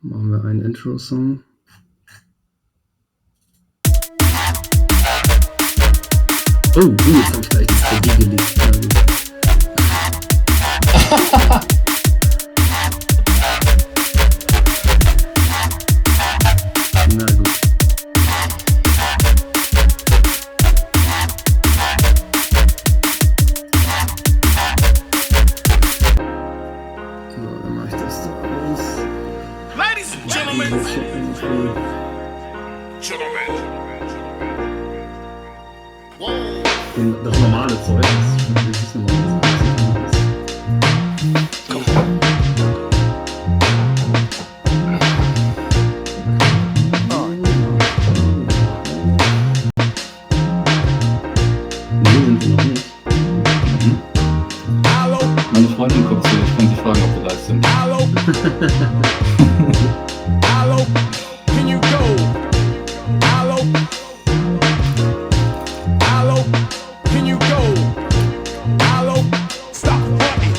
Machen wir einen Intro-Song. Oh, jetzt habe ich gleich das Klavier gelegt. Na gut. So, dann mache ich das da aus. Ladies and gentlemen. Das normale Zeug, das ist schon wirklich normal. Meine Freundin guckt zu, ich kann sie fragen, ob wir live sind. Hello, can you go? Hello, can you go? Hello, stop running.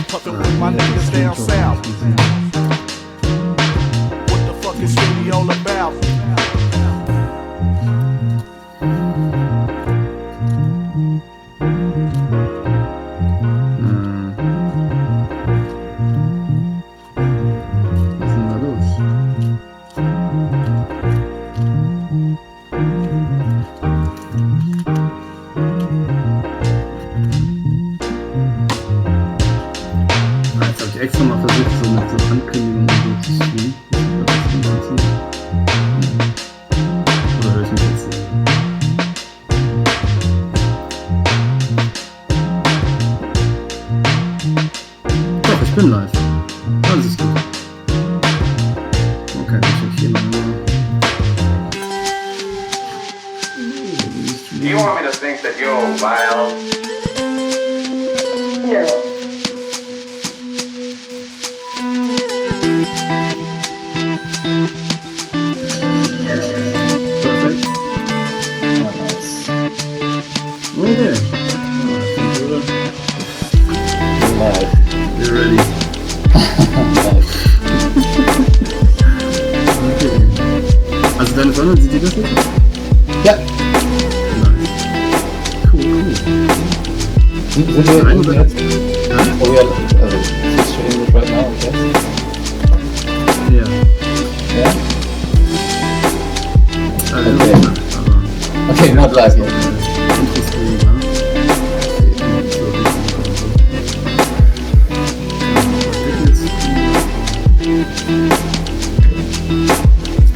Fucking with my niggas down south. What the fuck is really all about? Extra mal versucht, so mit so Ankündigungen so zu spielen. Oder höre ich mich jetzt? Doch, ich bin live. Alles ist gut. Okay, dann check ich hier nochmal. You want me to think that you're wild? No. Perfect. Okay. Live. You're ready. Okay. Also deine Freundin, sieht die das jetzt? Ja. Nice. Cool. Sind wir jetzt? Oh ja, also, switch to English right now, okay? Ja. Ja? Also, Okay. aber Okay, not live yet. Intro-Screen, ja.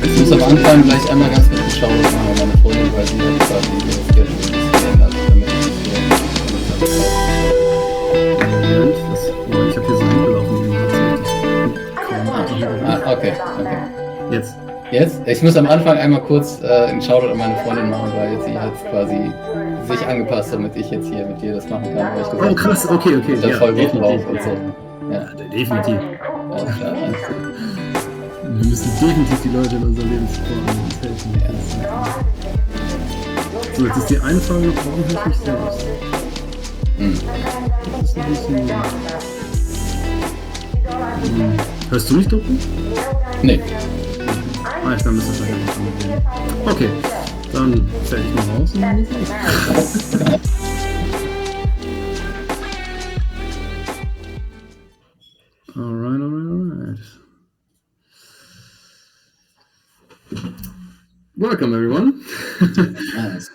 Ich muss am Anfang gleich einmal ganz kurz schauen, meine Freundin, weil sie hat quasi ihr Schedule ein bisschen geändert, damit ich hier... Moment, ich habe hier so hingelaufen, okay. Jetzt. Jetzt? Ich muss am Anfang einmal kurz einen Shoutout an meine Freundin machen, weil jetzt sie hat quasi sich angepasst, damit ich jetzt hier mit dir das machen kann, weil ich gesagt Oh krass, okay. der Ja, voll gut definitiv. drauf und so. Ja, Definitiv. alles klar. Wir müssen definitiv die Leute in unser Leben supporten und helfen. So, jetzt ist die eine Frage, warum höre ich mich selbst? Das ist ein bisschen... Hörst du mich drucken? Nee. Dann müssen wir vielleicht einfach mit reden. Okay, dann stell ich mal raus und dann geht's los. Alright. Welcome everyone. Nice.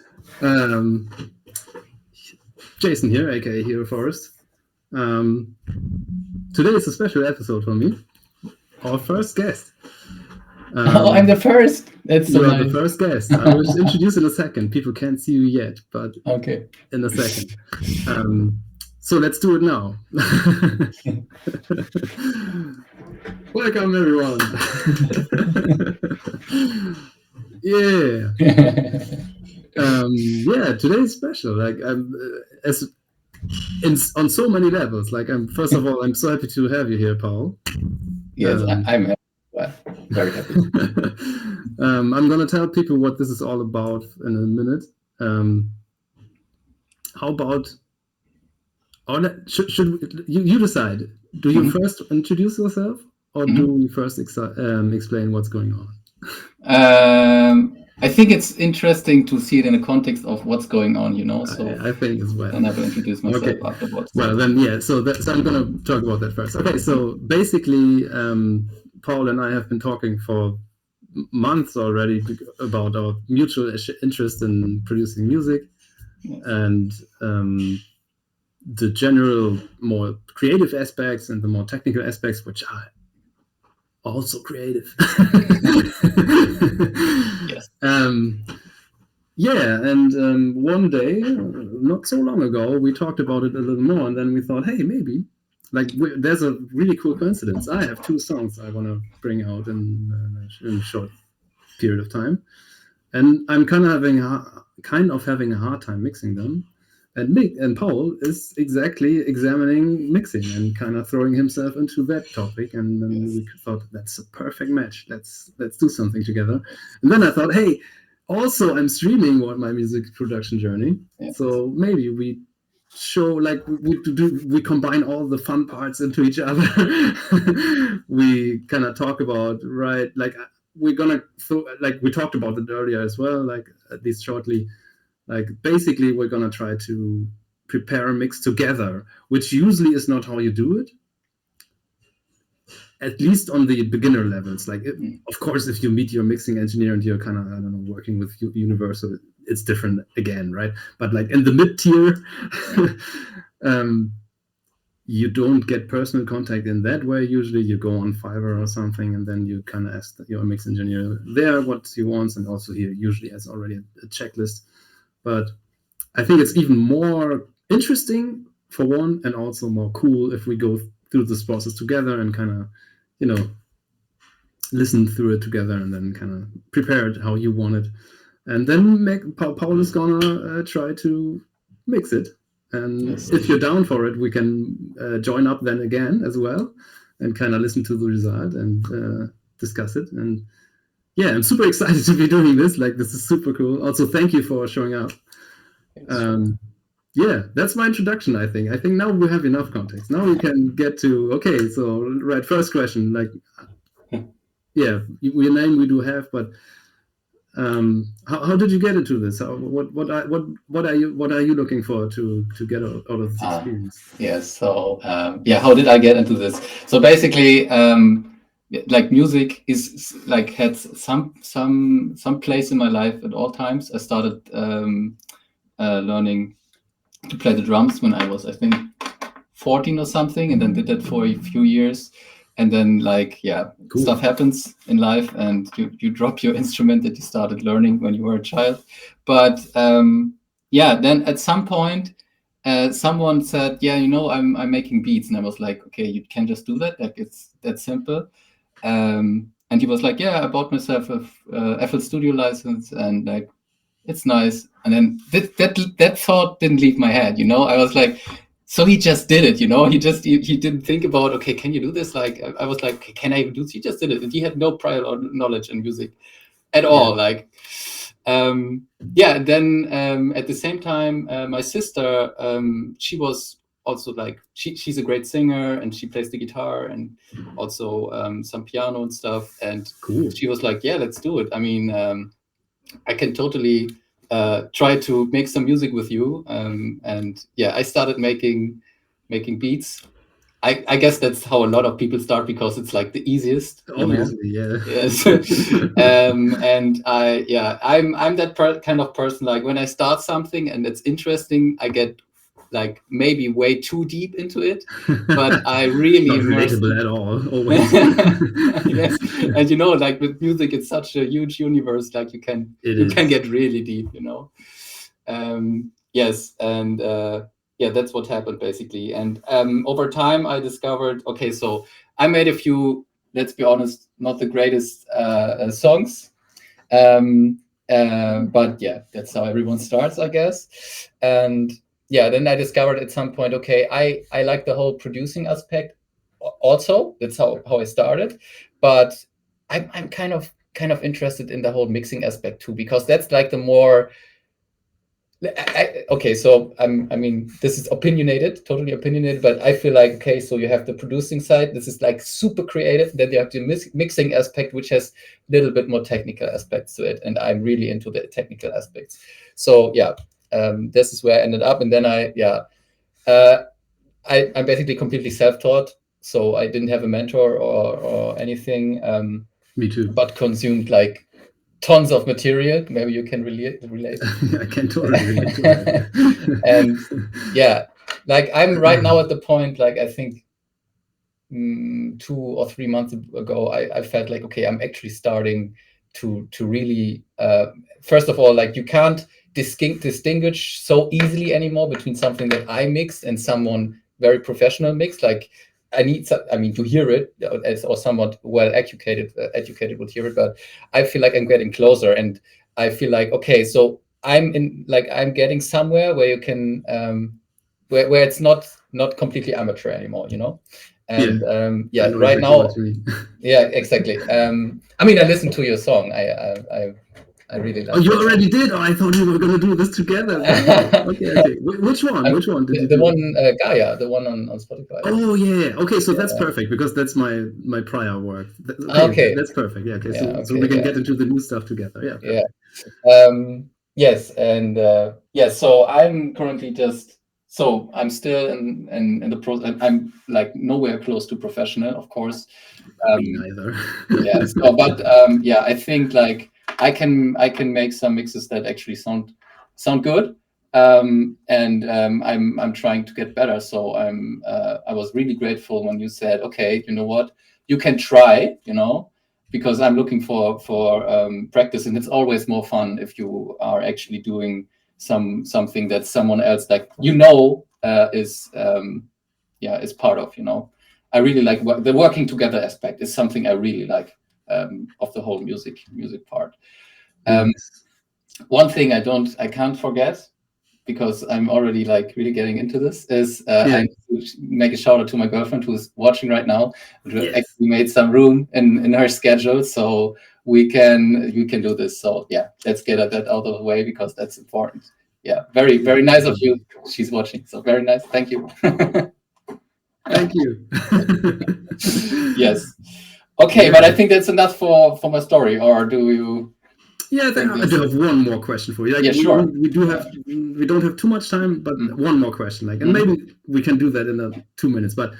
Jason here, aka Hero Forest. Today is a special episode for me. Our first guest. I'm the first. That's so You are nice. the first guest. I will introduce in a second. People can't see you yet, but Okay. in a second. So let's do it now. Welcome everyone. Yeah. Today's special. Like on so many levels. Like first of all, I'm so happy to have you here, Paul. Yes, I'm happy. Very happy. I'm gonna tell people what this is all about in a minute. How about should you decide? Do you Mhm. first introduce yourself, or do we first explain what's going on? I think it's interesting to see it in the context of what's going on, so I think as well. then I will introduce myself Okay. afterwards. Well, then, yeah. So I'm going to talk about that first. Okay. So basically, Paul and I have been talking for months already about our mutual interest in producing music, Yes. and the general more creative aspects and the more technical aspects, which are also creative. Yes. Yeah, and one day, not so long ago, we talked about it a little more, and then we thought, hey, maybe, there's a really cool coincidence. I have 2 songs I want to bring out in a short period of time, and I'm kind of having a hard time mixing them. And Paul is exactly examining mixing and kind of throwing himself into that topic. And then Yes. we thought that's a perfect match. Let's do something together. And then I thought, hey, also I'm streaming my music production journey, Yes. so maybe we show we combine all the fun parts into each other. We kind of talk about we're gonna we talked about it earlier as well, like at least shortly, like basically we're gonna try to prepare a mix together, which usually is not how you do it, at least on the beginner levels. Of course, if you meet your mixing engineer and you're kind of, I don't know, working with Universal, it's different again, right? But like in the mid tier, you don't get personal contact in that way. Usually you go on Fiverr or something, and then you kind of ask your mix engineer there what he wants, and also he usually has already a checklist. But I think it's even more interesting for one, and also more cool if we go through this process together and kind of, listen through it together and then kind of prepare it how you want it. And then Paul is gonna try to mix it. And Yes. if you're down for it, we can join up then again as well and kind of listen to the result and discuss it. And yeah, I'm super excited to be doing this. Like, this is super cool. Also, thank you for showing up. Yeah, that's my introduction, I think. I think now we have enough context. Now we can get to, okay, so, right, first question. Like, yeah, your name we do have, but how did you get into this? What are you looking for to get out of this experience? Yes. So how did I get into this? So basically, like music is like had some place in my life at all times. I started learning to play the drums when I was, I think, 14 or something, and then did that for a few years. And then Cool. Stuff happens in life, and you drop your instrument that you started learning when you were a child. But then at some point, someone said, "Yeah, I'm making beats," and I was like, "Okay, you can just do that. Like it's that simple." And he was like, "Yeah, I bought myself a FL Studio license, and like it's nice." And then that thought didn't leave my head. I was like, so he just did it. He didn't think about, okay, can you do this? Like I was like, can I even do this? He just did it, and he had no prior knowledge in music at all. Like and then at the same time, my sister, she was also like she's a great singer, and she plays the guitar and also some piano and stuff. And Cool. she was like, yeah, let's do it. I mean, I can totally try to make some music with you. And I started making beats. I guess that's how a lot of people start, because it's like the easiest. Obviously, yeah. Yes. And I'm that kind of person. Like when I start something and it's interesting, I get like maybe way too deep into it, but I really Not immerse. relatable at all. Always. Yes, and like with music, it's such a huge universe. Like you can get really deep. Yes, and that's what happened basically. And over time, I discovered, okay, so I made a few, let's be honest, not the greatest songs. But that's how everyone starts, I guess. And then I discovered at some point, okay, I like the whole producing aspect also. That's how I started. But I'm kind of interested in the whole mixing aspect too, because that's like the more Okay, so I mean, this is opinionated, totally opinionated, but I feel like, okay, so you have the producing side, this is like super creative, then you have the mixing aspect, which has a little bit more technical aspects to it, and I'm really into the technical aspects. So yeah, this is where I ended up, and then I'm basically completely self-taught, so I didn't have a mentor or anything, Me too. but consumed like tons of material. Maybe you can relate. I can totally relate to that. Yeah. And yeah, like I'm right now at the point, like I think 2 or 3 months ago, I felt like, okay, I'm actually starting to really, first of all, like you can't distinguish so easily anymore between something that I mixed and someone very professional mixed. Like I mean, to hear it, or somewhat well educated would hear it, but I feel like I'm getting closer, and I feel like, okay, so I'm getting somewhere where you can, where it's not completely amateur anymore, you know. And I know right exactly now, what you mean. yeah, exactly. I mean, I listened to your song. I really Oh, like you that already did? Oh, I thought we were going to do this together. Wow. song. Okay. Which one? Which one did you The do? one, Gaia, the one on Spotify. Oh, yeah. Okay, so that's Yeah. perfect because that's my prior work. Okay, Okay. that's perfect. Yeah. Okay, Yeah. so we Okay. can Yeah. get into the new stuff together. Yeah. Yeah. Perfect. Yes, and so I'm currently I'm still in the process. I'm like nowhere close to professional, of course. Me neither. Yeah. So, but yeah, I think like I can make some mixes that actually sound good. And I'm trying to get better. So I was really grateful when you said, okay, you know what, you can try, you know, because I'm looking for practice, and it's always more fun if you are actually doing something that someone else, like, you know, is part of, you know. I really like the working together aspect is something I really like, of the whole music part. Nice. One thing I can't forget, because I'm already like really getting into this, is Yeah. I need to make a shout out to my girlfriend who's watching right now, who Yes. actually made some room in her schedule so we can do this. So yeah, let's get that out of the way because that's important. Yeah, very, very nice of you. She's watching, so very nice. Thank you. Thank you. Yes. Okay, Yeah. but I think that's enough for my story. Or do you? Yeah, I do have one more question for you. Like, Yeah, sure. we don't have too much time, but one more question. Like, and maybe we can do that in 2 minutes. But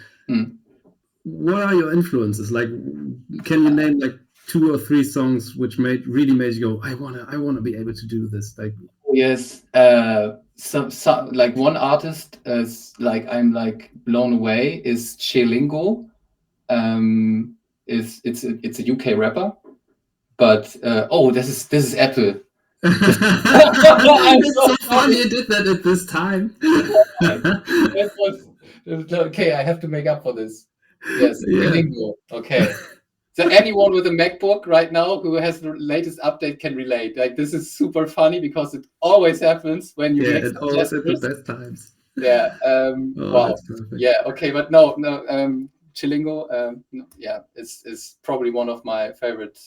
what are your influences? Like, can you name like 2 or 3 songs which really made you go, I wanna be able to do this? Like, Yes. Some like one artist is like I'm like blown away is Chilingo. It's a UK rapper, but this is Apple. I'm it's so so funny sorry. you did that at this time. That was okay. I have to make up for this. Yes, Yeah. Chilingo. Okay. So anyone with a MacBook right now who has the latest update can relate. Like this is super funny because it always happens when you Yeah, mix it up always at the gestures. best times. Yeah. Oh, Wow. that's perfect. Yeah. Okay. But no. Chilingo. Yeah, is probably one of my favorite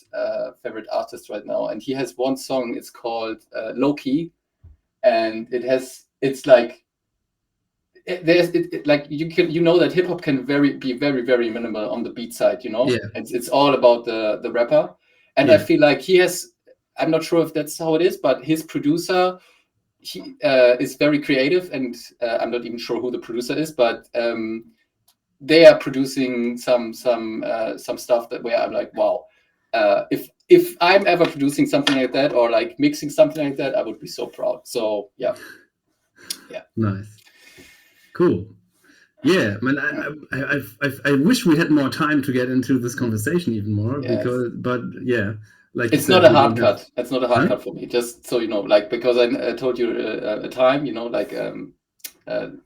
artists right now, and he has one song. It's called Low Key, and it's like like you know that hip hop can be very very minimal on the beat side, you know. Yeah. It's all about the rapper, and I Yeah. feel like I'm not sure if that's how it is, but his producer, he is very creative, and I'm not even sure who the producer is, but they are producing some stuff that where I'm like, wow, if I'm ever producing something like that or like mixing something like that, I would be so proud. So yeah. Nice. Cool. Yeah, man. I wish we had more time to get into this conversation even more Yes. but yeah, like you It's said, not a we hard don't have. cut. It's not a hard Huh? cut for me. Just so you know, like because I told you a time, you know, like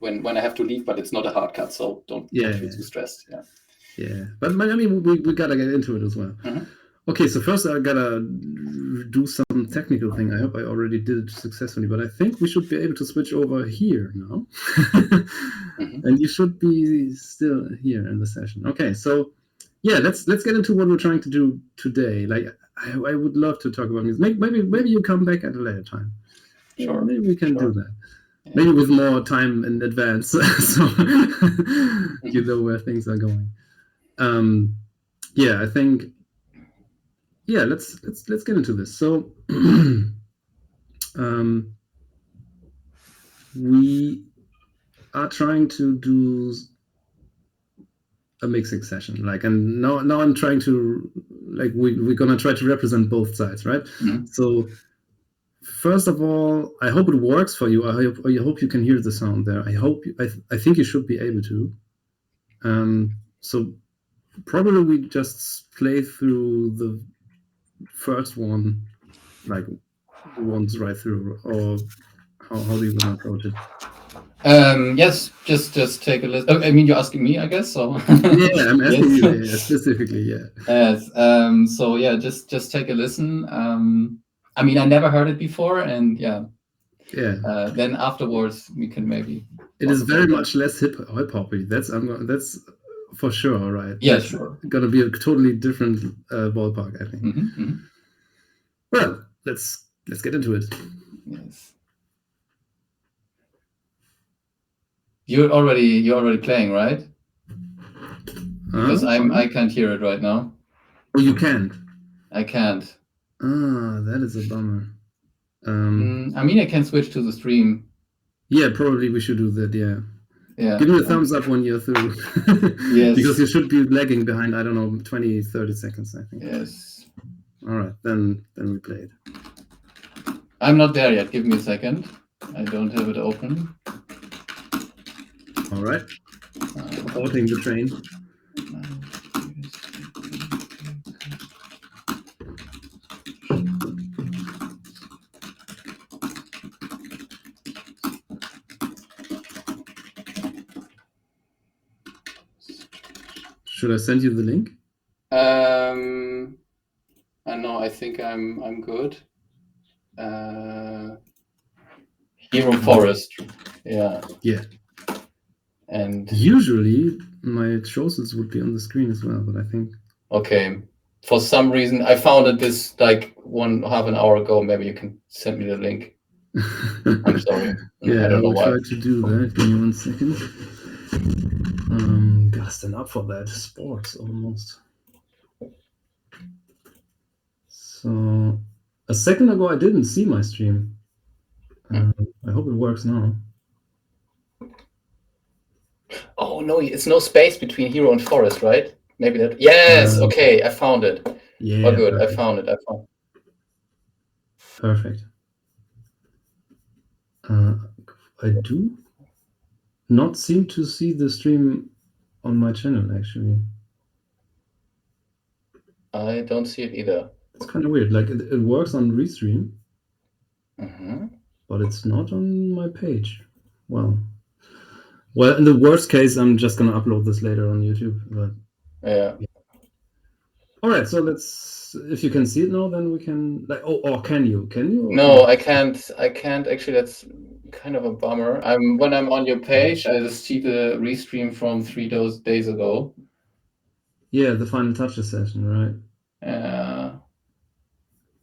when I have to leave, but it's not a hard cut, so don't Yeah. feel too stressed. Yeah. Yeah, but I mean, we gotta get into it as well. Okay, so first I gotta do some technical thing. I hope I already did it successfully, but I think we should be able to switch over here now. And you should be still here in the session. Okay, so yeah, let's get into what we're trying to do today. Like, I would love to talk about music. Maybe you come back at a later time. sure. maybe we can do that. Yeah. Maybe with more time in advance, so you know where things are going. Yeah, I think. Yeah, let's get into this. So, we are trying to do a mixing session, like, and now I'm trying to, like, we're gonna try to represent both sides, right? So first of all, I hope it works for you. I hope you can hear the sound there. I think you should be able to. So probably we just play through the first one, like once right through, or how do you want to approach it? Yes, just take a listen. Oh, I mean, you're asking me, I guess. So Yeah, I'm asking yes. you specifically. Yeah. Yes. So yeah, just take a listen. I mean, I never heard it before, and yeah. Then afterwards, we can maybe. It is very much less hip hoppy. That's for sure, right? Yeah, that's sure. Gonna be a totally different ballpark, I think. Well, let's get into it. Yes. You're already playing, right? Because I can't hear it right now. Oh, you can't. I can't. Ah, that is a bummer. I mean, I can switch to the stream. Yeah, probably we should do that. Yeah. Yeah. Give me a thumbs up when you're through. Yes. Because you should be lagging behind, I don't know, 20, 30 seconds, I think. Yes. All right, then we play it. I'm not there yet. Give me a second. I don't have it open. All right. Boarding the train. Should I send you the link? I know. I think I'm good. Hero Forest. Yeah. Yeah. And usually my choices would be on the screen as well, but I think. Okay. For some reason, I found it this like half an hour ago. Maybe you can send me the link. I'm sorry. Yeah, I don't know why. try to do that. Give me 1 second. Gotta stand up for that. Sports almost. So a second ago I didn't see my stream. I hope it works now. Oh no, it's no space between hero and forest, right? Maybe that. Yes. Okay, I found it. Yeah. Oh, good. Perfect. I found it. Perfect. I do not seem to see the stream on my channel, actually. I don't see it either. It's kind of weird. Like it works on Restream, but it's not on my page. Well, in the worst case, I'm just gonna upload this later on YouTube. But yeah. All right, so let's. If you can see it now, then we can. Like, or can you? Can you? No, I can't. I can't actually. That's kind of a bummer. When I'm on your page, I just see the restream from 3 days ago. Yeah, the final touches session, right?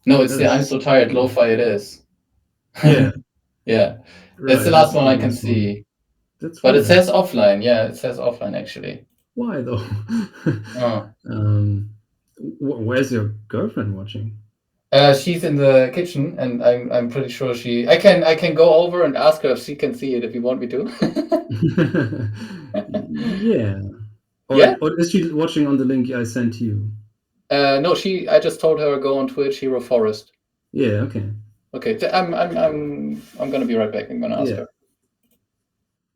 No, it's the I'm so tired lo-fi. It is. Yeah. Yeah. Right, that's the last one I can see. That's but weird. it says offline. Yeah, it says offline actually. Why though? Oh. Where's your girlfriend watching? She's in the kitchen, and I'm pretty sure I can go over and ask her if she can see it if you want me to. Yeah. Or is she watching on the link I sent you? No, I just told her go on Twitch, Hero Forest. Yeah. Okay. Okay. I'm gonna be right back. I'm gonna ask her.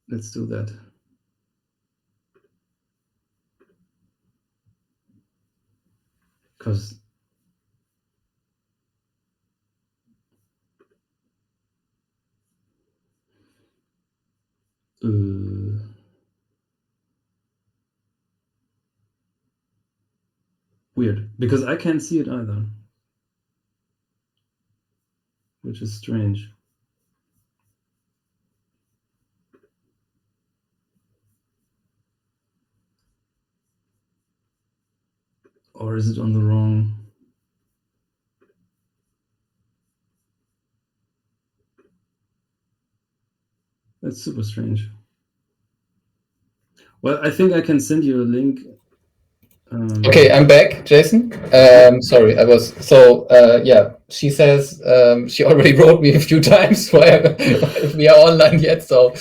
Let's do that. Because. Weird, because I can't see it either, which is strange. Or is it on the wrong? That's super strange. Well, I think I can send you a link. Okay, I'm back, Jason. Sorry, I was yeah. She says she already wrote me a few times why if we are online yet. So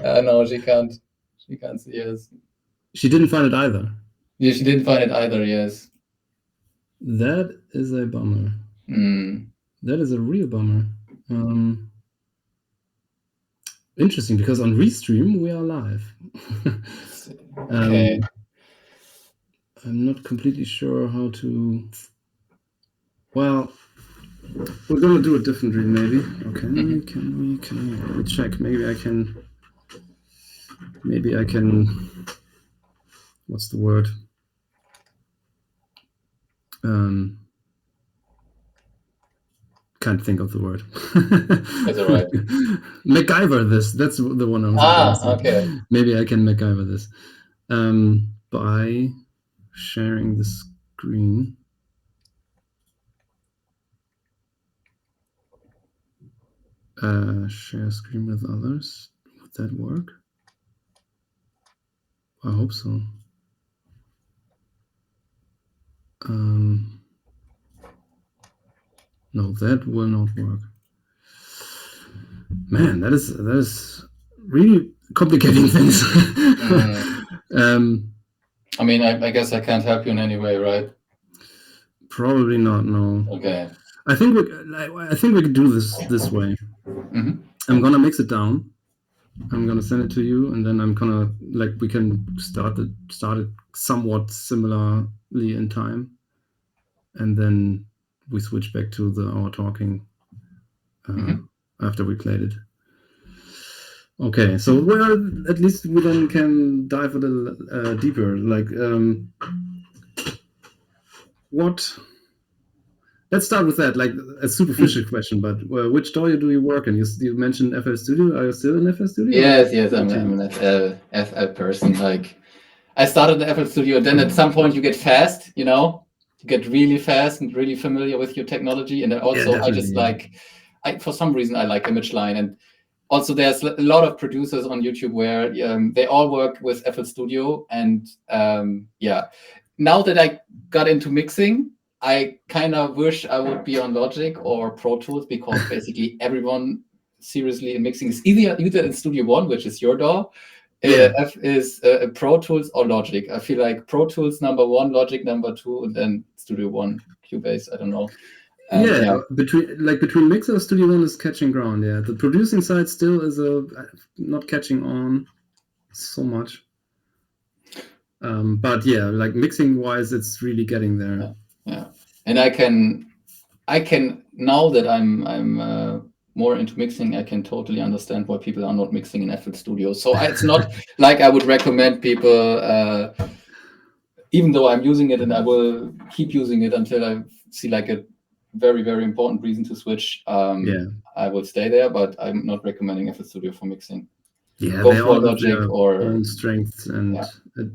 no, she can't see us. She didn't find it either. Yeah, she didn't find it either. Yes. That is a bummer. That is a real bummer. Interesting, because on Restream we are live. Okay. I'm not completely sure how to. Well, we're gonna do it differently, maybe. Okay, can we check? Maybe I can. What's the word? Can't think of the word. That's all right. MacGyver this. That's the one I was going to say. Okay. Maybe I can MacGyver this by sharing the screen. Share screen with others. Would that work? I hope so. No, that will not work. Man, that is really complicating things. I mean, I guess I can't help you in any way, right? Probably not. No. Okay. I think we could do this way. I'm gonna mix it down. I'm gonna send it to you, and then I'm gonna we can start it somewhat similarly in time, and then we switch back to our talking after we played it. Okay, so at least we then can dive a little deeper. What? Let's start with that, like a superficial question. But which studio do you work in? You mentioned FL Studio. Are you still in FL Studio? Yes, I'm an FL person. Like, I started the FL Studio. Then at some point you get fast, you get really fast and really familiar with your technology. And then also for some reason I like Image Line. And also there's a lot of producers on YouTube where they all work with FL Studio. And now that I got into mixing, I kind of wish I would be on Logic or Pro Tools, because basically everyone seriously in mixing is either in Studio One, which is your DAW, is Pro Tools or Logic. I feel like Pro Tools #1, Logic #2, and then Studio One, Cubase. I don't know. Between Mixer, Studio One is catching ground. Yeah, the producing side still is not catching on so much. But yeah, like mixing wise, it's really getting there. Yeah. And I can now that I'm more into mixing, I can totally understand why people are not mixing in FL Studio. So it's not like I would recommend people, even though I'm using it and I will keep using it until I see like a very, very important reason to switch. I will stay there, but I'm not recommending FL Studio for mixing. Yeah, Go they for all Logic have their or own strengths and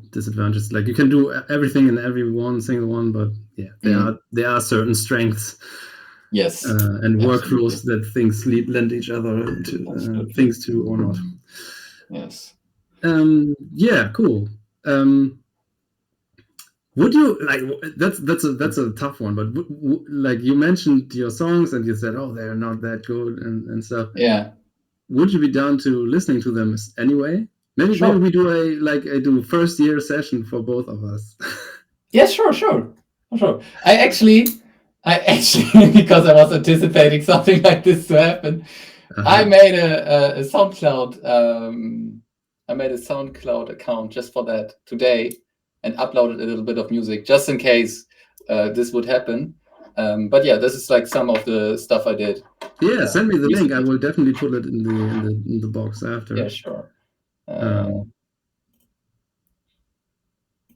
disadvantages. Like you can do everything in every single one, but there are certain strengths. Yes. And workflows that things lend each other to things to or not. Yes. Yeah, cool. Would you like that's a tough one, but like you mentioned your songs and you said, oh, they're not that good and stuff. Yeah. Would you be down to listening to them anyway? Maybe we do a first year session for both of us. Yeah, sure. I actually because I was anticipating something like this to happen, I made a SoundCloud. I made a SoundCloud account just for that today, and uploaded a little bit of music just in case this would happen. But yeah, this is like some of the stuff I did. Yeah, send me the link. I will definitely put it in the box after. Yeah, sure.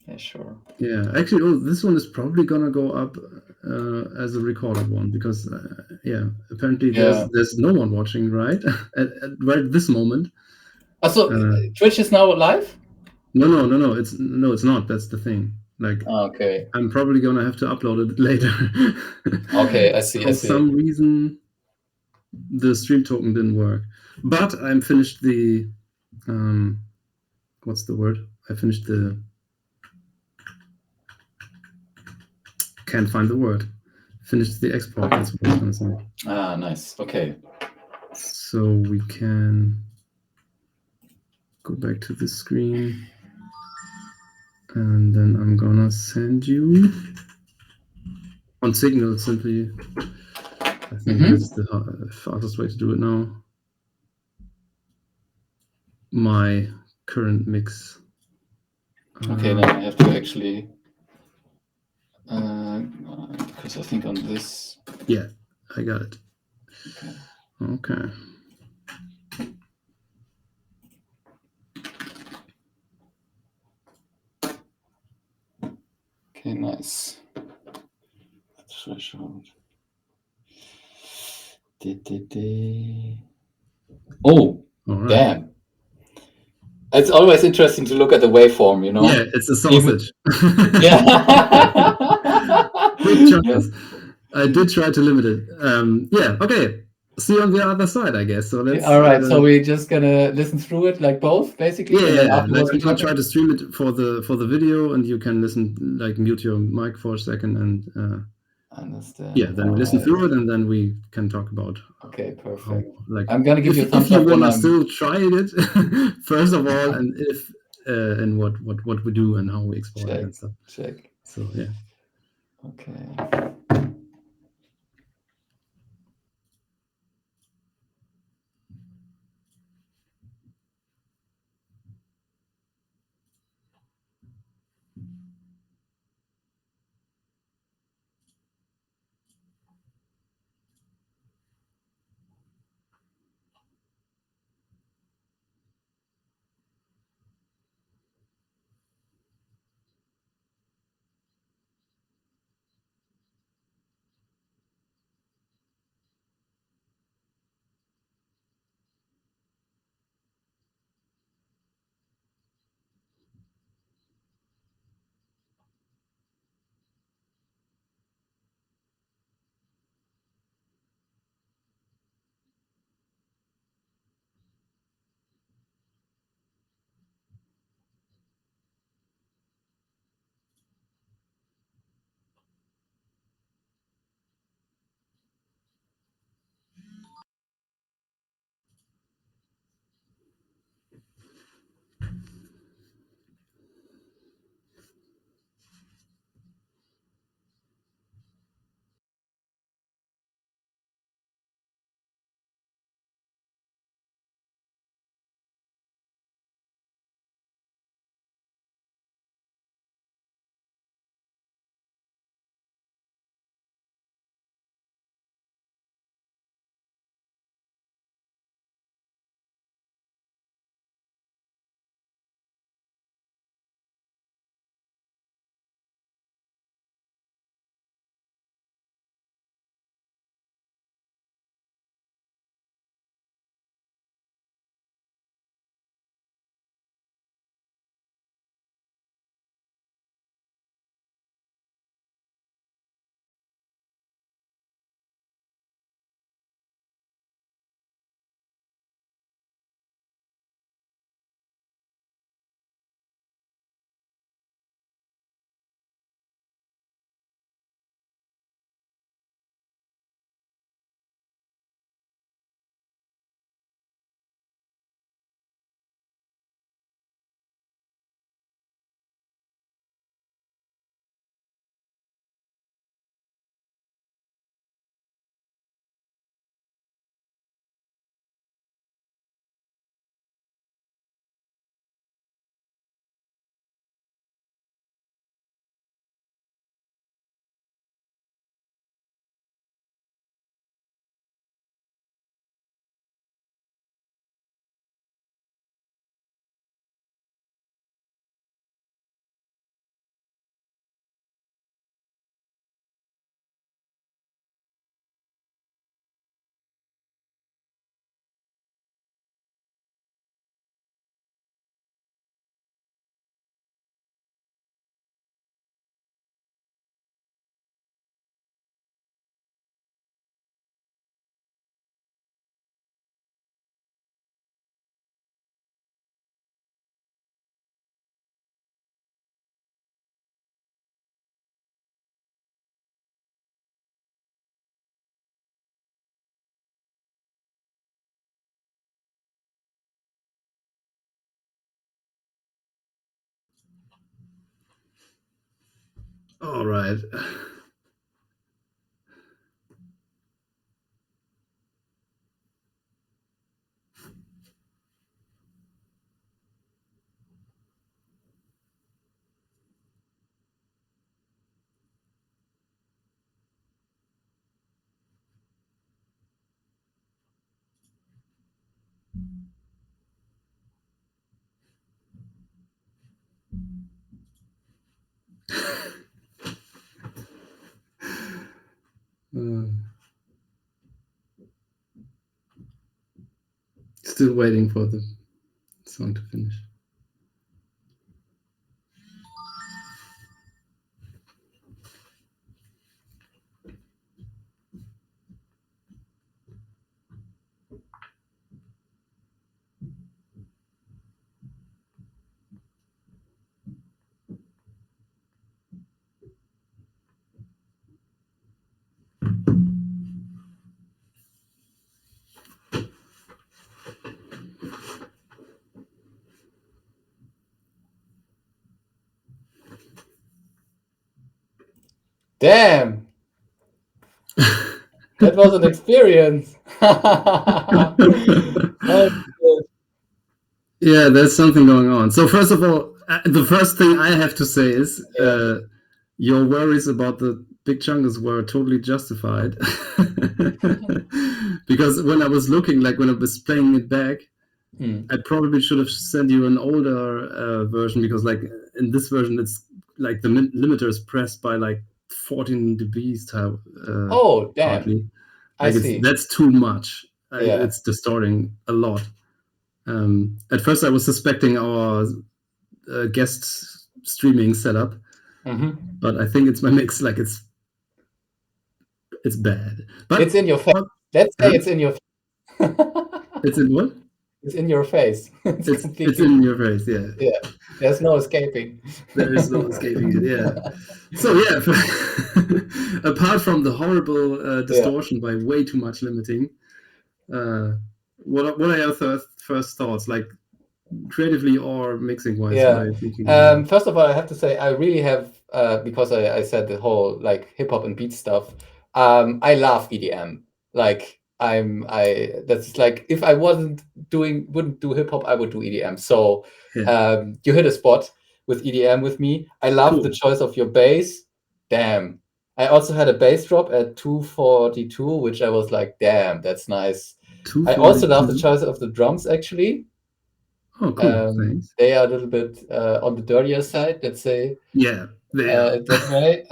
Yeah, sure. Yeah, actually, this one is probably gonna go up as a recorded one because apparently there's no one watching right at this moment. So Twitch is now live? No, it's not. That's the thing. Like, okay, I'm probably gonna have to upload it later. Okay, I see. For some reason, the stream token didn't work, but I'm finished the what's the word? I finished the. Can't find the word. Finished the export. That's what I was gonna say. Ah, nice. Okay. So we can go back to the screen, and then I'm gonna send you on Signal simply. I think that's the fastest way to do it now. My current mix. Okay, then I have to actually, because I think on this. Yeah, I got it. Okay. Okay, nice. Threshold. Oh, right. Damn. It's always interesting to look at the waveform, you know? Yeah, it's a sausage. Yeah. Big chunks. I did try to limit it. Yeah, okay. See you on the other side, I guess. So let's. All right, so we're just gonna listen through it like both, basically. Yeah, and then like afterwards I'm gonna try to stream it for the video, and you can listen, like mute your mic for a second, and understand. yeah, then we listen through it, and then we can talk about. Okay, perfect. How, like, I'm gonna give you a thumbs if you up when wanna I'm still try it, first of all, and if and what we do and how we export it and stuff. check. So yeah. Okay. All right. Still waiting for the song to finish. Damn, that was an experience. Oh, Yeah, there's something going on. So first of all, the first thing I have to say is yeah. your worries about the big chungus were totally justified. Because when I was looking, like when I was playing it back, I probably should have sent you an older version, because like in this version, it's like the limiter is pressed by like 14 dBs Oh, damn. hardly. I Like see. that's too much. Yeah. It's distorting a lot. At first, I was suspecting our guest streaming setup, but I think it's my mix. Like it's bad. But It's in your face. Let's say it's in your. It's in what? It's in your face. It's completely. in your face. Yeah. Yeah. There's no escaping. There is no escaping it. Yeah. So yeah, apart from the horrible distortion by way too much limiting, what are your first thoughts, like creatively or mixing wise? What are you thinking? First of all, I have to say I really have because I said the whole like hip hop and beat stuff. I love EDM. Like that's like if I wouldn't do hip hop, I would do EDM. So you hit a spot with EDM with me. I love the choice of your bass. Damn. I also had a bass drop at 242, which I was like, damn, that's nice. I also love the choice of the drums actually. Oh, cool. Thanks. They are a little bit on the dirtier side, let's say. Yeah, they are. That way.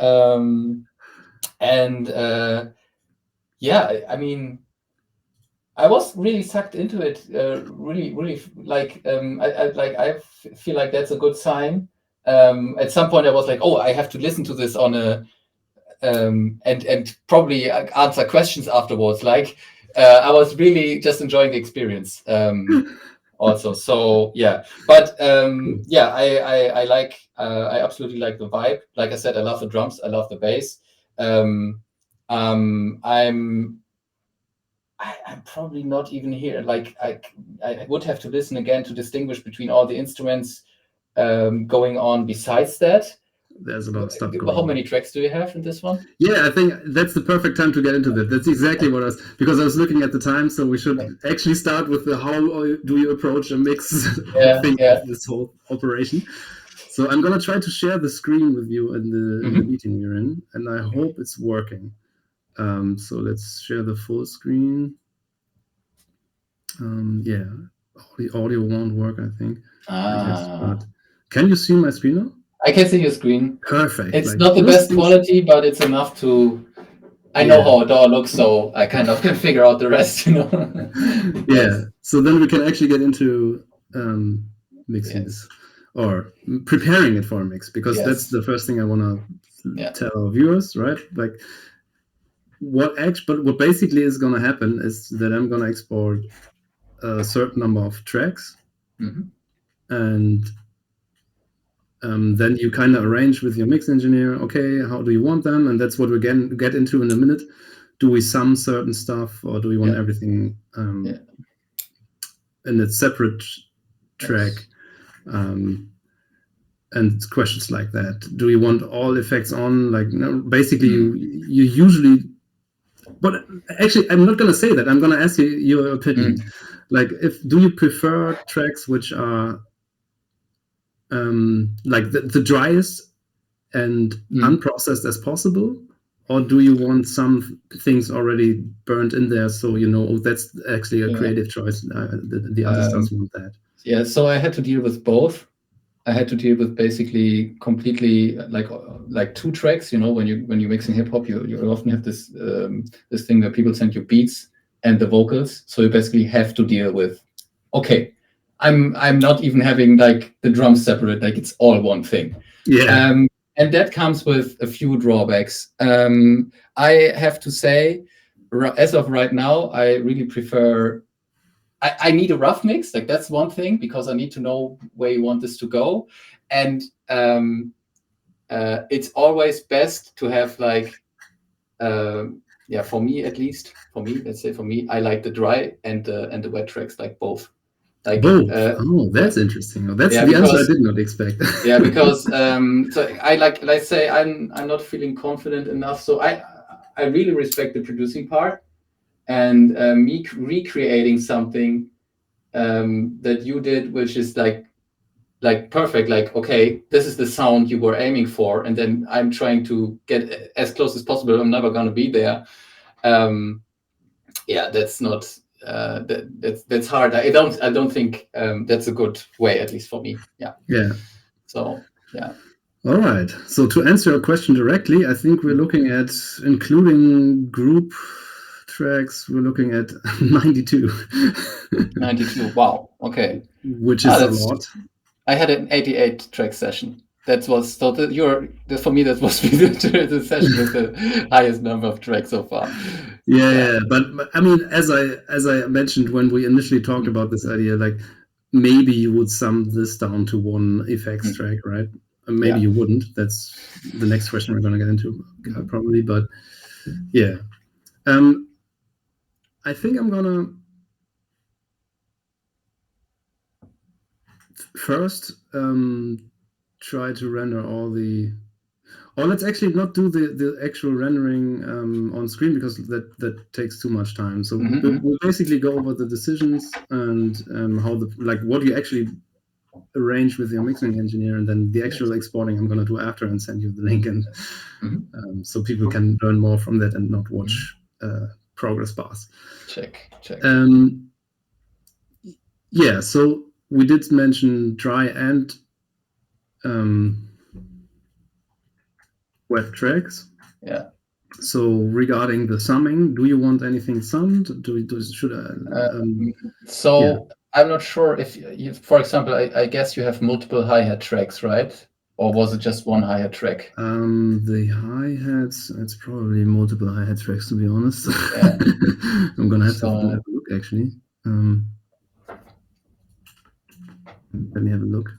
Yeah, I mean, I was really sucked into it. Really, like I feel like that's a good sign. At some point, I was like, oh, I have to listen to this on a and probably answer questions afterwards. Like I was really just enjoying the experience. Also, so yeah, but yeah, I like I absolutely like the vibe. Like I said, I love the drums, I love the bass. I'm probably not even here. Like I would have to listen again to distinguish between all the instruments going on besides that. There's a lot of stuff going on. How many tracks do you have in this one? Yeah, I think that's the perfect time to get into that. That's exactly what I was, because I was looking at the time, so we should actually start with the how do you approach a mix thing of this whole operation. So I'm gonna try to share the screen with you in the meeting we're in, and I hope it's working. So let's share the full screen. Yeah, the audio won't work, I think. I guess, but can you see my screen now? I can see your screen. Perfect. It's like, not the best quality, but it's enough to. I know how a DAW looks, so I kind of can figure out the rest, you know. Yeah. So then we can actually get into mixing this or preparing it for a mix, because that's the first thing I want to tell our viewers, right? Like what basically is going to happen is that I'm going to export a certain number of tracks, and then you kind of arrange with your mix engineer, okay, how do you want them? And that's what we get into in a minute. Do we sum certain stuff, or do we want everything in a separate track? and questions like that. Do you want all effects on? Like, no, basically, you usually. But actually, I'm not gonna say that. I'm gonna ask you your opinion. Like, do you prefer tracks which are like the driest and unprocessed as possible, or do you want some things already burnt in there so you know, oh, that's actually a creative choice? The artist doesn't want that. Yeah, so I had to deal with both. I had to deal with basically completely like 2 tracks. You know, when you mix in hip hop, you often have this this thing where people send you beats and the vocals. So you basically have to deal with, okay, I'm not even having like the drums separate, like it's all one thing. Yeah. And that comes with a few drawbacks. I have to say, as of right now, I really prefer. I need a rough mix, like that's one thing, because I need to know where you want this to go, and it's always best to have like, for me at least, let's say for me, I like the dry and the wet tracks, like both. Like both. Oh, that's interesting. Oh, that's the answer I did not expect. Yeah, because so I like, let's say I'm not feeling confident enough, so I really respect the producing part, and me recreating something that you did, which is like perfect, like, okay, this is the sound you were aiming for, and then I'm trying to get as close as possible. I'm never going to be there. That's not that's hard. I don't think that's a good way, at least for me. Yeah. So yeah. All right. So to answer your question directly, I think we're looking at, including group tracks, we're looking at 92. 92. Wow. Okay. Which is a lot. I had an 88 track session. That was for me. That was the session with the highest number of tracks so far. Yeah, but I mean, as I mentioned when we initially talked about this idea, like maybe you would sum this down to one effects track, right? Maybe you wouldn't. That's the next question we're going to get into, probably. But yeah, I think I'm gonna first try to render all the. Or let's actually not do the actual rendering on screen, because that takes too much time. So we'll basically go over the decisions and how what you actually arrange with your mixing engineer, and then the actual exporting I'm going to do after and send you the link, and so people can learn more from that and not watch progress bars. Check. Yeah, so we did mention dry and wet tracks. Yeah. So regarding the summing, do you want anything summed? I'm not sure if you, for example, I guess you have multiple hi-hat tracks, right? Or was it just one hi-hat track? The hi-hats, it's probably multiple hi-hat tracks, to be honest. Yeah. I'm gonna have to have a look, actually. Let me have a look.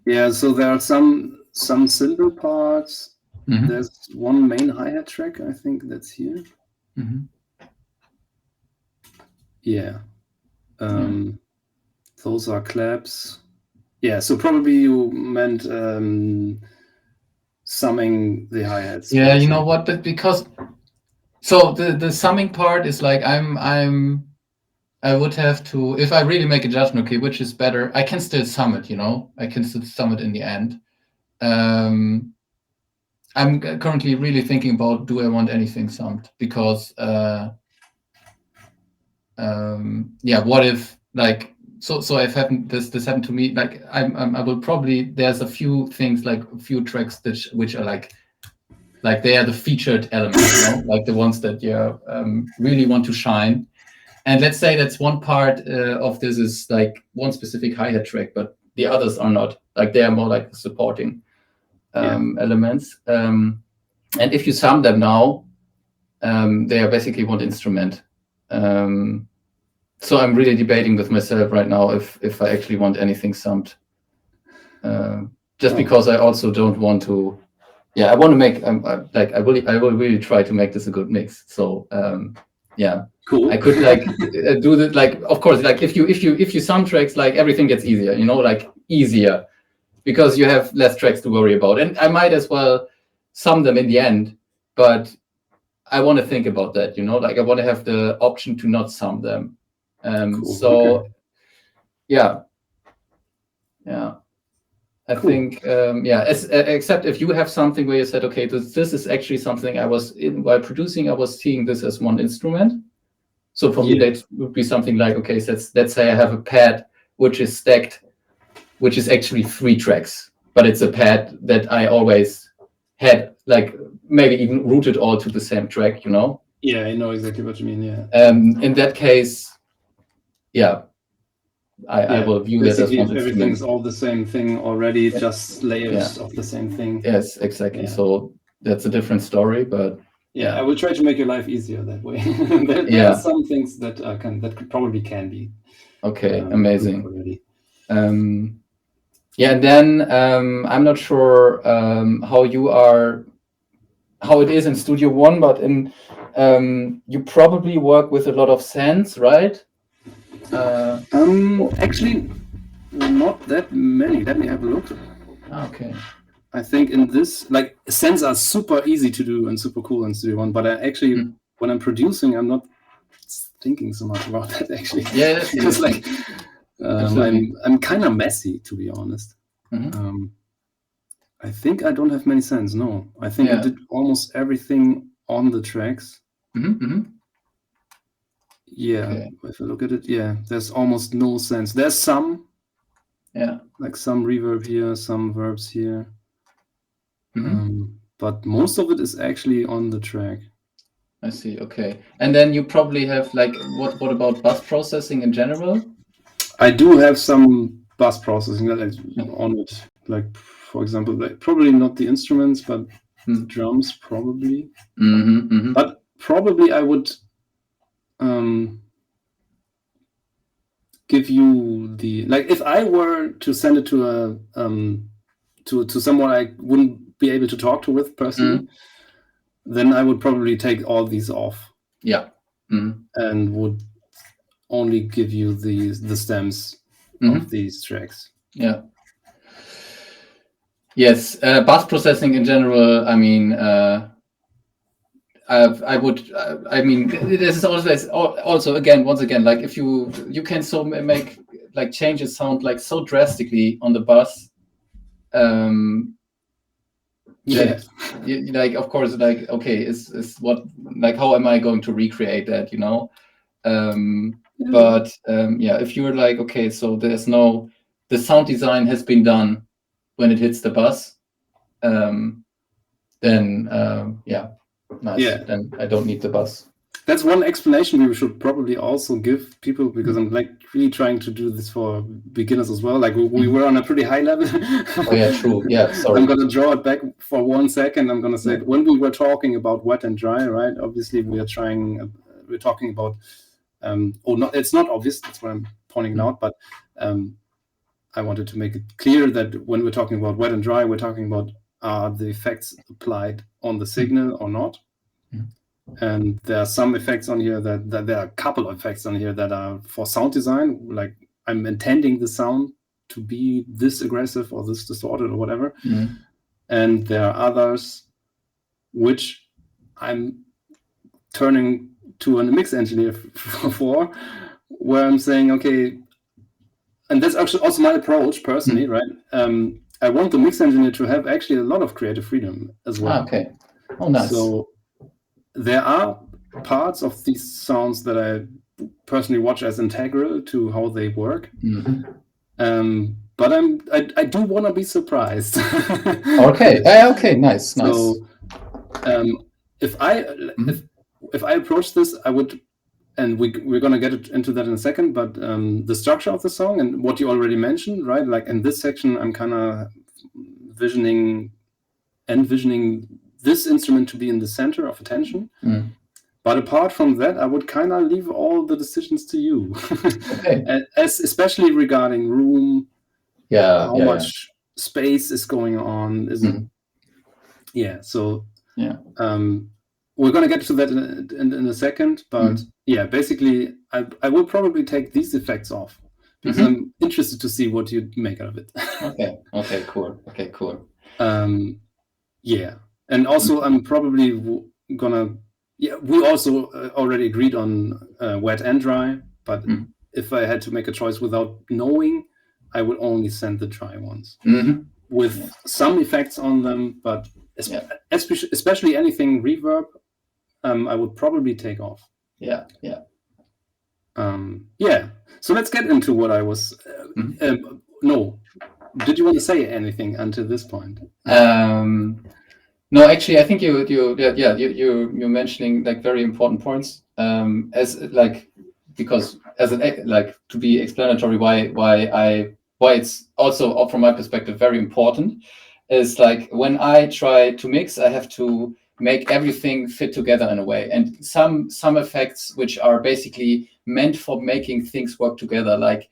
Yeah, so there are some cymbal parts. There's one main hi-hat track, I think that's here. Yeah. Those are claps. Yeah, so probably you meant summing the hi-hats. Yeah, you know what? But because so the summing part is like I would have to, if I really make a judgment, okay, which is better, I can still sum it, you know? I can still sum it in the end. I'm currently really thinking about, do I want anything summed? Because what if, like, so I've happened this happened to me, like I will probably, there's a few things, like a few tracks which are like they are the featured elements, you know, like the ones that you really want to shine. And let's say that's one part of this is like one specific hi-hat track, but the others are not. Like they are more like the supporting elements. And if you sum them now, they are basically one instrument. So I'm really debating with myself right now if I actually want anything summed. Because I also don't want to yeah, I want to make like I will really try to make this a good mix. So yeah, Cool. I could like do that. Like, of course, like if you soundtracks, like everything gets easier, you know, like easier because you have less tracks to worry about. And I might as well sum them in the end, but I want to think about that, you know, like I want to have the option to not sum them. Cool. So Okay. yeah. I Cool. think, yeah, except if you have something where you said, okay, this is actually something I was while producing, I was seeing this as one instrument. So for me, Yeah. that would be something like, okay, so let's say I have a pad which is stacked, which is actually 3 tracks, but it's a pad that I always had, like maybe even routed all to the same track, you know? Yeah, I know exactly what you mean. Yeah. In that case, yeah, I will view that as Basically, one if everything instrument. is all the same thing already, just layers Yeah. of the same thing. Yes, exactly. Yeah. So that's a different story, but Yeah, I will try to make your life easier that way. there Yeah. are some things that probably can be okay, good amazing. already. Yeah, and then I'm not sure how it is in Studio One, but in you probably work with a lot of sends, right? Actually, not that many. Let me have a look. Okay. I think in this, like, sends are super easy to do and super cool in Studio One, but I actually, when I'm producing, I'm not thinking so much about that actually. Yeah, that's because like Absolutely. I'm kind of messy, to be honest. I think I don't have many sends. No, I think I did almost everything on the tracks. Yeah, Okay. if I look at it, yeah, there's almost no sense. There's some, Yeah, like some reverb here, some verbs here, but most of it is actually on the track. I see. Okay, and then you probably have like what about bus processing in general? I do have some bus processing on it. Like, for example, like probably not the instruments, but the drums probably. But probably I would give you the, like, if I were to send it to a to someone I wouldn't be able to talk to with personally, then I would probably take all these off. Yeah. And would only give you the stems of these tracks. Yeah. Yes, bus processing in general. I mean, I would. I mean, this is always also again, once again, like if you can so make like changes sound like so drastically on the bus. Yeah. Like of course, like okay, is what, like how am I going to recreate that? You know. But yeah, if you're like, okay, so there's no, the sound design has been done when it hits the bus, then yeah, nice. Yeah. Then I don't need the bus. That's one explanation we should probably also give people, because I'm like really trying to do this for beginners as well. Like we were on a pretty high level. Oh yeah, true. Yeah, sorry. I'm gonna draw it back for 1 second. I'm gonna say when we were talking about wet and dry, right? Obviously, we're talking about. No, it's not obvious. That's what I'm pointing out. But I wanted to make it clear that when we're talking about wet and dry, we're talking about are the effects applied on the signal or not. And there are some effects on here that there are a couple of effects on here that are for sound design. Like I'm intending the sound to be this aggressive or this distorted or whatever. And there are others which I'm turning to a mix engineer for, where I'm saying, okay, and that's actually also my approach personally, right? I want the mix engineer to have actually a lot of creative freedom as well. Okay. Oh, nice. So there are parts of these sounds that I personally watch as integral to how they work. But I do want to be surprised. Okay. Okay. Nice. So if I approach this, I would, and we're gonna get into that in a second. But the structure of the song and what you already mentioned, right? Like in this section, I'm kind of envisioning this instrument to be in the center of attention. But apart from that, I would kind of leave all the decisions to you. Okay. Especially regarding room. Yeah. How much space is going on? Is it yeah, so Yeah. we're going to get to that in a second, but yeah, basically I will probably take these effects off because I'm interested to see what you make out of it. Okay, cool. Yeah, and also I'm probably gonna, yeah, we also already agreed on wet and dry, but if I had to make a choice without knowing, I would only send the dry ones with some effects on them, but especially anything reverb, I would probably take off. Yeah. Yeah, so let's get into what I was no, did you want to say anything until this point? No, actually, I think you're mentioning like very important points. As like, because as an like, to be explanatory, why it's also from my perspective very important is like when I try to mix, I have to make everything fit together in a way, and some effects which are basically meant for making things work together, like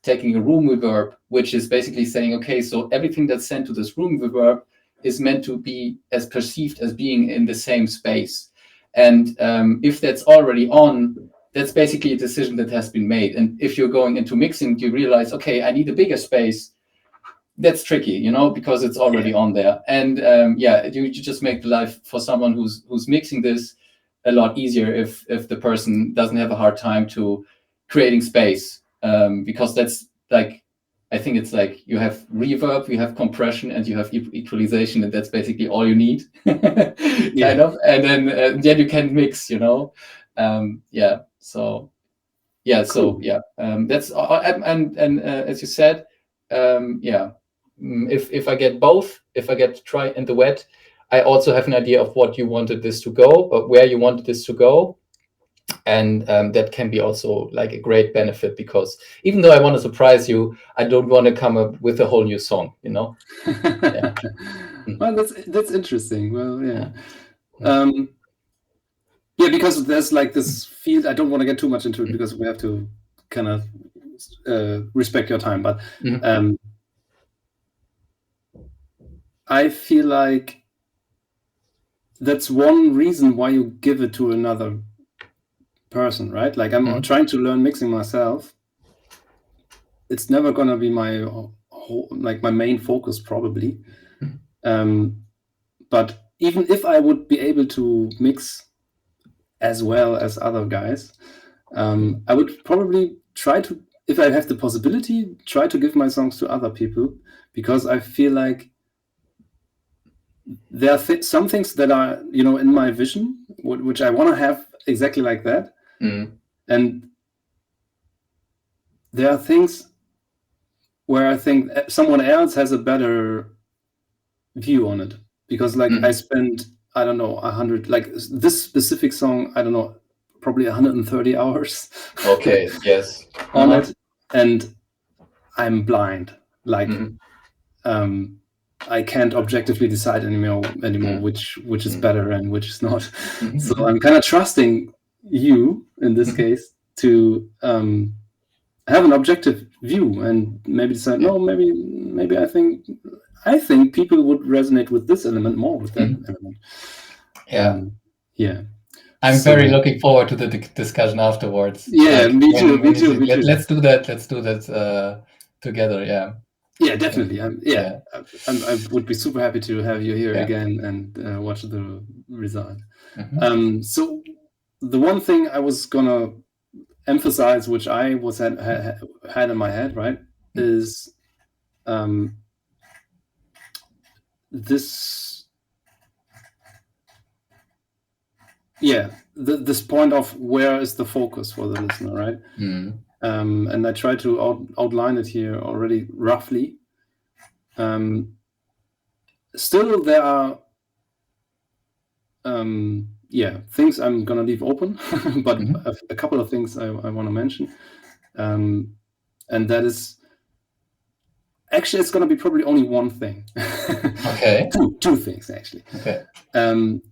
taking a room reverb, which is basically saying, okay, so everything that's sent to this room reverb is meant to be as perceived as being in the same space. And if that's already on, that's basically a decision that has been made. And if you're going into mixing, you realize, okay, I need a bigger space. That's tricky, because it's already on there. And you just make the life for someone who's mixing this a lot easier if the person doesn't have a hard time to creating space, because that's like, I think it's like you have reverb, you have compression, and you have equalization, and that's basically all you need, kind of. And then you can mix, So that's and as you said, if I get both, if I get dry and the wet, I also have an idea of what you wanted this to go, or where you wanted this to go. And that can be also like a great benefit, because even though I want to surprise you, I don't want to come up with a whole new song, Yeah. Well, that's interesting. Well, yeah. Yeah, because there's like this field. I don't want to get too much into it because we have to kind of respect your time. But I feel like that's one reason why you give it to another person, right? Like I'm trying to learn mixing myself. It's never gonna be my my main focus probably. But even if I would be able to mix as well as other guys, I would probably try to, if I have the possibility, try to give my songs to other people, because I feel like there are some things that are, in my vision, which I want to have exactly like that. And there are things where I think someone else has a better view on it, because like I spent, I don't know, 100, like this specific song, I don't know, probably 130 hours. Okay. Yes. On it, and I'm blind. Like, I can't objectively decide anymore which is better and which is not. So I'm kind of trusting you in this case to have an objective view and maybe decide, no, maybe I think people would resonate with this element more with that element. Yeah. I'm very looking forward to the discussion afterwards. Yeah, me too. Let's do that together. Yeah. Yeah, definitely. I would be super happy to have you here again and watch the result. So the one thing I was gonna emphasize, which I had in my head, right, is this. Yeah, this point of where is the focus for the listener, right? And I try to outline it here already roughly. Still, there are things I'm gonna leave open, but a couple of things I want to mention, and that is actually it's gonna be probably only one thing. Okay. Two things actually. Okay.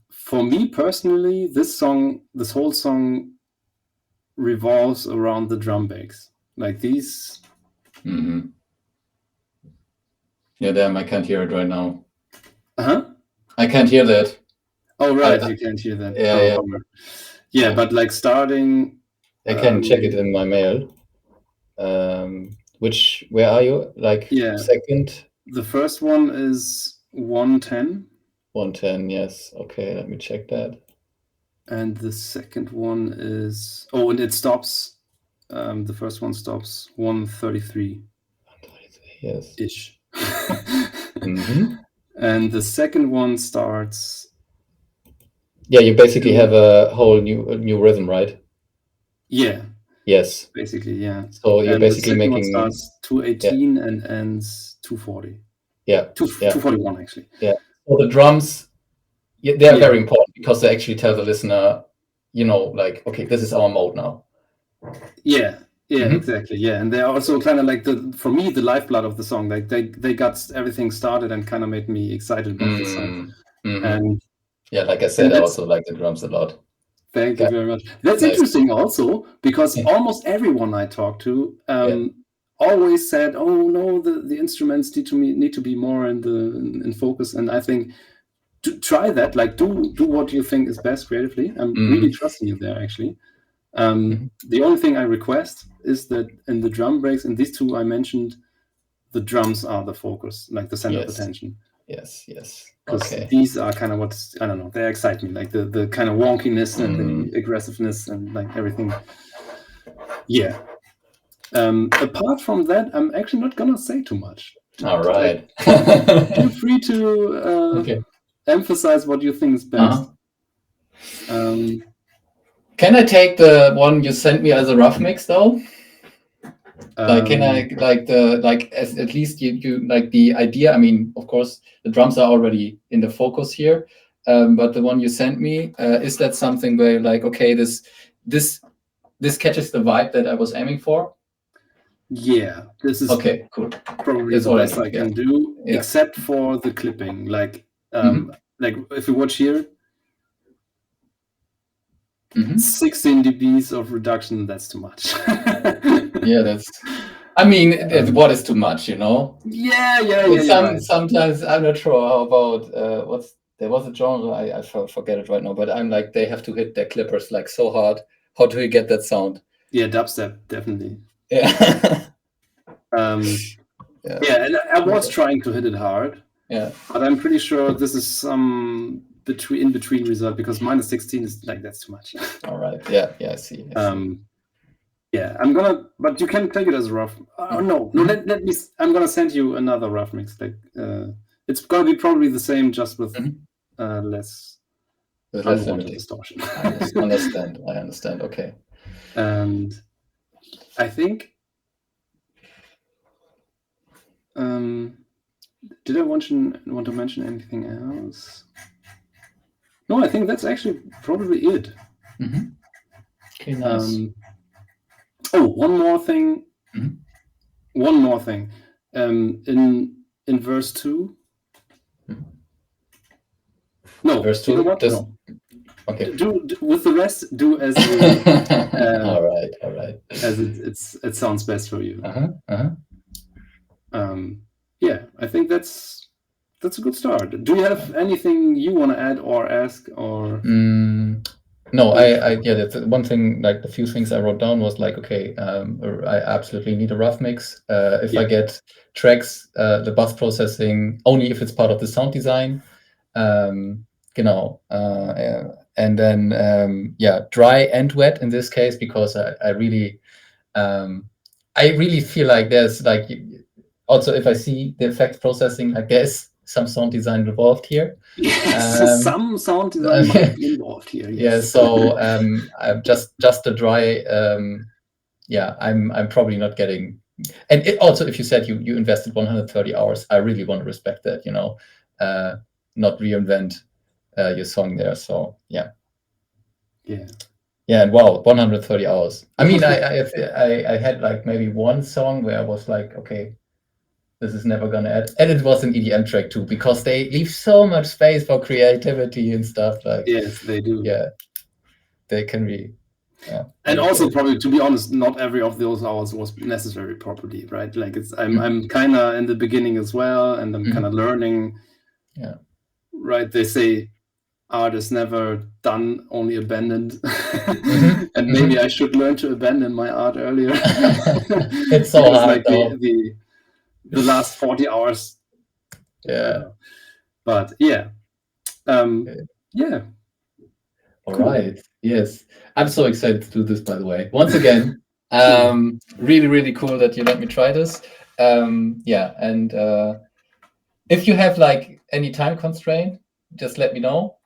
For me personally, this whole song revolves around the drum breaks, like these. Yeah, damn, I can't hear it right now. I can't hear that. Oh, right, you can't hear that. Yeah, Oh, yeah. bummer. Yeah, but like starting. I can check it in my mail. Where are you? Like Yeah. second? The first one is 110. 110, yes. Okay, let me check that. And the second one is and it stops. The first one stops 133. 133, yes. Ish. Mm-hmm. And the second one starts. Yeah, you basically have a whole new rhythm, right? Yeah. Yes. Basically, yeah. So you're and basically the second making. one starts 218 and ends 240. Yeah. 241 actually. Yeah. So the drums, they are very important because they actually tell the listener, like, okay, this is our mode now. Yeah. Yeah, exactly. Yeah, and they're also kind of like for me the lifeblood of the song. Like they got everything started and kind of made me excited about the song. And yeah, like I said, I also like the drums a lot. Thank you very much. That's interesting also because almost everyone I talked to always said, "Oh no, the instruments need to be more in focus." And I think to try that, like do what you think is best creatively. I'm really trusting you there actually. The only thing I request is that in the drum breaks, and these two I mentioned, the drums are the focus, like the center of attention. Yes. Because these are kind of I don't know, they excite me, like the kind of wonkiness and the aggressiveness and like everything. Yeah. Apart from that, I'm actually not gonna say too much. All right. Feel free to emphasize what you think is best. Can I take the one you sent me as a rough mix though? Like, can I at least you like the idea? I mean, of course, the drums are already in the focus here, but the one you sent me, is that something where you're like, okay, this catches the vibe that I was aiming for? Yeah, this is okay, cool. Probably the best I can do, except for the clipping. Like, like if you watch here, 16 dBs of reduction. That's too much. Yeah, that's. I mean, what is too much, Yeah. Sometimes I'm not sure how about there was a genre I forget it right now, but I'm like they have to hit their clippers like so hard. How do you get that sound? Yeah, dubstep definitely. Yeah. Yeah, and I was trying to hit it hard. Yeah, but I'm pretty sure this is some in between result because -16 is like that's too much. All right. Yeah, I see. Yeah, but you can take it as rough. No. Let me. I'm gonna send you another rough mix. Like, it's gonna be probably the same, just with less unwanted distortion. I understand. Okay. And I think. Did I want to mention anything else? No, I think that's actually probably it. Okay, nice. One more thing. In verse 2. No, verse 2. You know what? No. Okay. Do with the rest. Do as you. All right. As it sounds best for you. Yeah, I think that's a good start. Do you have anything you want to add or ask or? No, that's one thing. Like the few things I wrote down was like, okay, I absolutely need a rough mix. If I get tracks, the bus processing only if it's part of the sound design, and then dry and wet in this case because I really feel like there's like also if I see the effects processing, like there's some sound design involved here. Yes, some sound design might be involved here. Yes. Yeah, so I'm just a dry. I'm probably not getting. And also, if you said you invested 130 hours, I really want to respect that. Not reinvent your song there. So yeah. Yeah, and wow, 130 hours. I mean, I had like maybe one song where I was like, okay, this is never gonna add, and it was an EDM track too because they leave so much space for creativity and stuff. Like yes, they do. Yeah, they can be. Yeah, and also probably, to be honest, not every of those hours was necessary properly, right? Like I'm kind of in the beginning as well, and I'm kind of learning. Yeah. right? They say art is never done, only abandoned. And maybe I should learn to abandon my art earlier. It's so because hard, like though. the last 40 hours. Yeah. But yeah. Yeah. All Cool. right. Yes. I'm so excited to do this, by the way. Once again, really, really cool that you let me try this. Yeah. And if you have like any time constraint, just let me know.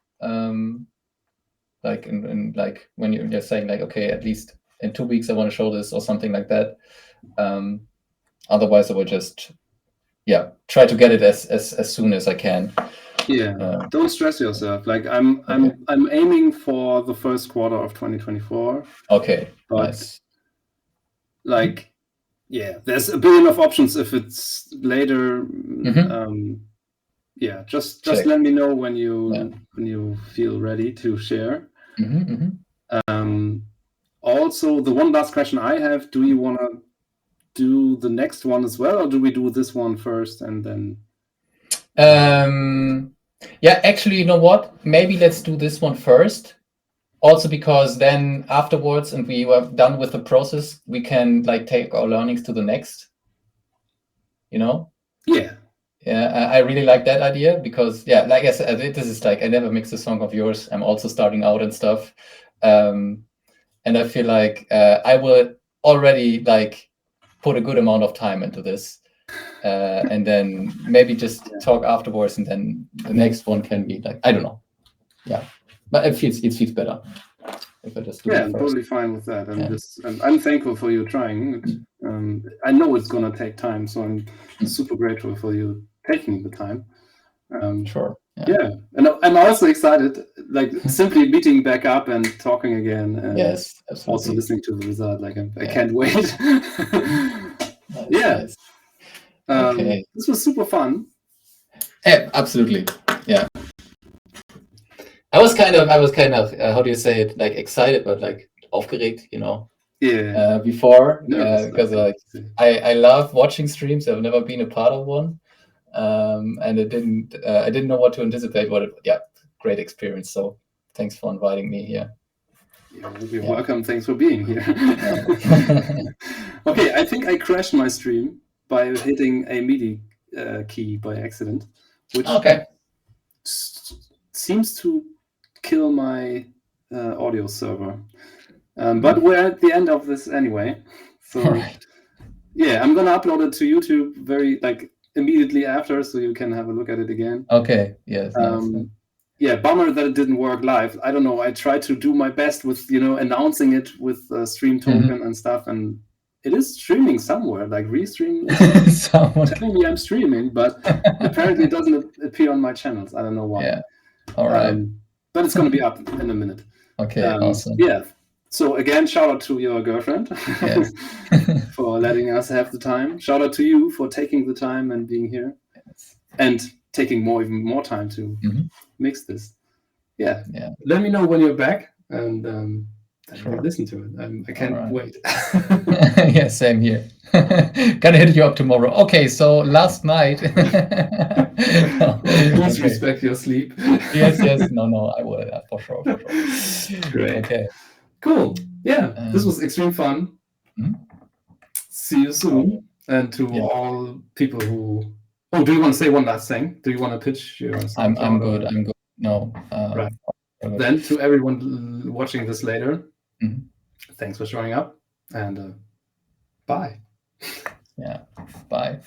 Like in like when you're saying like, okay, at least in 2 weeks I want to show this or something like that. Otherwise I will just try to get it as soon as I can. Yeah, don't stress yourself. Like I'm aiming for the first quarter of 2024. Okay, but nice. Like, yeah, there's a billion of options if it's later. Yeah, just let me know when you feel ready to share. Also, the one last question I have: do you want to do the next one as well, or do we do this one first and then? Yeah, actually, you know what? Maybe let's do this one first. Also, because then afterwards, and we were done with the process, we can like take our learnings to the next. You know? Yeah. Yeah, I really like that idea because, yeah, like I said, this is like I never mixed a song of yours. I'm also starting out and stuff, and I feel like I will already like put a good amount of time into this. And then maybe just talk afterwards, and then the next one can be like, I don't know. Yeah, but it feels better if I just do it I'm first. totally fine with that. I'm thankful for you trying. I know it's gonna take time, so I'm super grateful for you taking the time. Sure. Yeah, and I'm also excited, like simply meeting back up and talking again. And yes, absolutely. Also listening to the result, like I can't wait. Nice, yeah. Nice. Okay. This was super fun. Yeah, absolutely. Yeah. I was kind of how do you say it? Like excited, but like aufgeregt, you know. Yeah. Before, because like I love watching streams. I've never been a part of one, and I didn't know what to anticipate. Great experience. So thanks for inviting me here. You're welcome. Thanks for being here. Okay, I think I crashed my stream by hitting a MIDI key by accident, which seems to kill my audio server. But we're at the end of this anyway. So yeah, I'm gonna upload it to YouTube very immediately after, so you can have a look at it again. Okay. Yes. Nice. Yeah, bummer that it didn't work live. I don't know. I tried to do my best with announcing it with stream token and stuff, and it is streaming somewhere. Like Restream is telling me I'm streaming, but apparently it doesn't appear on my channels. I don't know why. Yeah. All right. But it's going to be up in a minute. Okay. Awesome. Yeah. So again, shout out to your girlfriend for letting us have the time. Shout out to you for taking the time and being here, and taking even more time to mix this. Yeah. Let me know when you're back, and we'll listen to it. I can't wait. Yeah, same here. Gonna hit you up tomorrow. Okay, so last night. Please respect your sleep. Yes. No, I will for sure. Great. Okay. Cool. Yeah, this was extreme fun. See you soon. And to all people who. Oh, do you want to say one last thing? Do you want to pitch your song? I'm good. I'm good. No. Right. Then to everyone watching this later, thanks for showing up, and bye. Yeah. Bye.